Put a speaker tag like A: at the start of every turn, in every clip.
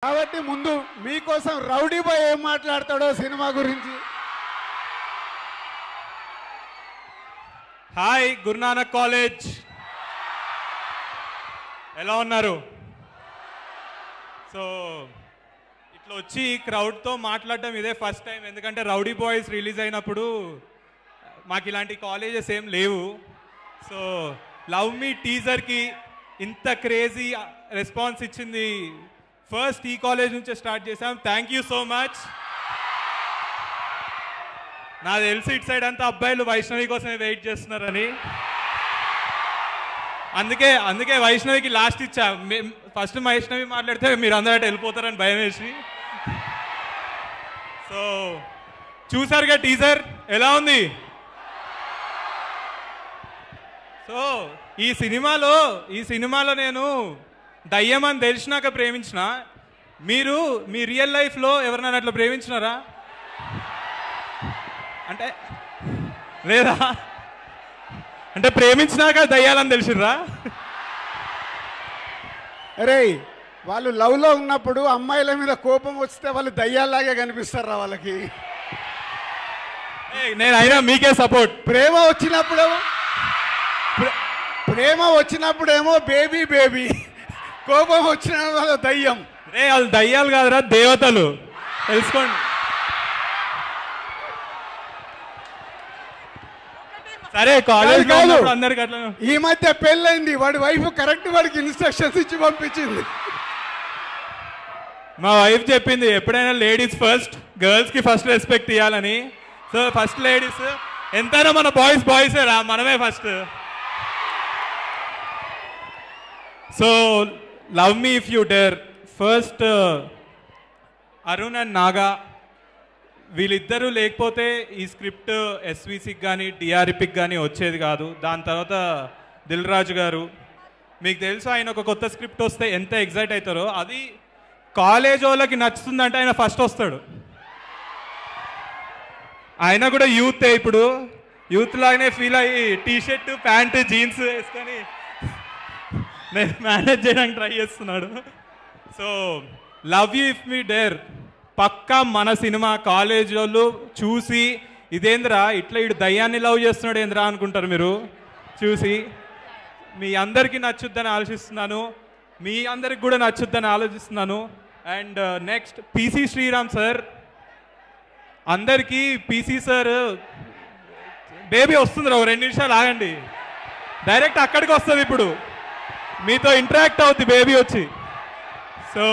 A: కాబట్టి ముందు మీకోసం రౌడీ బాయ్ ఏం మాట్లాడతాడో సినిమా గురించి.
B: హాయ్ గురునానక్ కాలేజ్, ఎలా ఉన్నారు? సో ఇట్లా వచ్చి క్రౌడ్తో మాట్లాడడం ఇదే ఫస్ట్ టైం. ఎందుకంటే రౌడీ బాయ్స్ రిలీజ్ అయినప్పుడు మాకు ఇలాంటి కాలేజెస్ ఏం లేవు. సో లవ్ మీ టీజర్కి ఇంత క్రేజీ రెస్పాన్స్ ఇచ్చింది ఫస్ట్ ఈ కాలేజ్ నుంచే స్టార్ట్ చేసాం. Thank you so much. నాకు తెలిసి ఇటు సైడ్ అంతా అబ్బాయిలు వైష్ణవి కోసమే వెయిట్ చేస్తున్నారని, అందుకే వైష్ణవికి లాస్ట్ ఇచ్చా. ఫస్ట్ వైష్ణవి మాట్లాడితే మీరు అందరూ వెళ్ళిపోతారని భయం వేసి. సో చూసారుగా టీజర్ ఎలా ఉంది? సో ఈ సినిమాలో నేను దయ్యం అని తెలిసినాక ప్రేమించిన. మీరు మీ రియల్ లైఫ్లో ఎవరినైనా అట్లా ప్రేమించినారా? అంటే లేదా అంటే ప్రేమించినాక దయ్యాలని తెలిసిర్రా?
A: అరే వాళ్ళు లవ్లో ఉన్నప్పుడు అమ్మాయిల మీద కోపం వస్తే వాళ్ళు దయ్యాల్లాగే కనిపిస్తారా వాళ్ళకి?
B: నేను అయినా మీకే సపోర్ట్.
A: ప్రేమ వచ్చినప్పుడేమో బేబీ బేబీ, కోపం వచ్చిన దయ్యం.
B: వాళ్ళు దయ్యాలు కాదురా, దేవతలు, తెలుసుకోండి. సరే కాలేజ్ కాదు, అందరికి అట్లా.
A: ఈ మధ్య పెళ్ళైంది, వాడి వైఫ్ కరెక్ట్ వాడికి ఇన్స్ట్రక్షన్స్ ఇచ్చి పంపించింది.
B: మా వైఫ్ చెప్పింది ఎప్పుడైనా లేడీస్ ఫస్ట్, గర్ల్స్కి ఫస్ట్ రెస్పెక్ట్ ఇవ్వాలని. సో ఫస్ట్ లేడీస్, ఎంతైనా మన బాయ్సే రా, మనమే first. So love me if you dare. First Arun and Naga, వీళ్ళిద్దరూ లేకపోతే ఈ స్క్రిప్ట్ ఎస్విసికి కానీ డిఆర్పికి కానీ వచ్చేది కాదు. దాని తర్వాత దిల్ రాజు గారు, మీకు తెలుసు ఆయన ఒక కొత్త స్క్రిప్ట్ వస్తే ఎంత ఎగ్జైట్ అవుతారో. అది కాలేజ్ వాళ్ళకి నచ్చుతుందంటే ఆయన ఫస్ట్ వస్తాడు. ఆయన కూడా యూతే, ఇప్పుడు యూత్ లాగానే ఫీల్ అయ్యి టీషర్ట్ ప్యాంటు జీన్స్ వేసుకొని నేను మేనేజ్ చేయడానికి ట్రై చేస్తున్నాడు. So love you if me dare పక్కా మన సినిమా. కాలేజ్ వాళ్ళు చూసి ఇదేంద్రా ఇట్లా ఇటు దయ్యాన్ని లవ్ చేస్తున్నాడు ఏంద్రా అనుకుంటారు మీరు చూసి. మీ అందరికీ నచ్చుద్దని ఆలోచిస్తున్నాను, మీ అందరికి కూడా నచ్చుద్దని ఆలోచిస్తున్నాను. And next PC Sreeram sir, అందరికీ పీసీ సార్ బేబీ వస్తుంది, ఒక 2 నిమిషాలు ఆగండి, డైరెక్ట్ అక్కడికి వస్తుంది. ఇప్పుడు మీతో ఇంటరాక్ట్ అవుద్ది బేబీ వచ్చి. So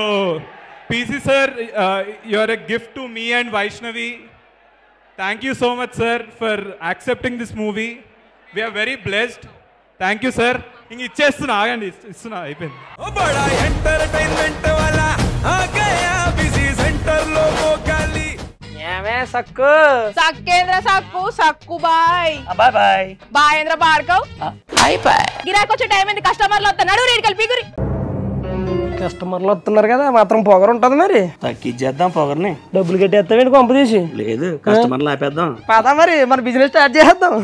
B: PC sir, you are a gift to me and Vaishnavi. Thank you so much sir for accepting this movie. We are very blessed. Thank you sir. ఇంక ఇచ్చేస్తున్నా, ఆగండి, ఇస్తున్నా, అయిపోయింది.
C: బడా ఎంటర్టైన్మెంట్ వాలా ఆ గయా బిజీ సెంటర్ లో మోకాలి.
D: ఏమే సక్కు
E: సక్కేంద్ర సక్కు బాయ్
D: బాయ్
E: బాయేంద్ర భార్గవ్
D: హాయ్ బాయ్.
E: గిరాకి వచ్చే టైం ఏంది, కస్టమర్లు వస్తున్నాడు, రేటు కలిపి గురి.
D: కస్టమర్లు వస్తున్నారు కదా, మాత్రం పొగరు ఉంటది. మరి
F: తగ్గించేద్దాం పొగర్ని.
D: డబ్బులు కట్టేస్తావేంటి కొంప తీసి?
F: లేదు, కస్టమర్లు ఆపేద్దాం.
D: పదా మరి మన బిజినెస్ స్టార్ట్ చేద్దాం.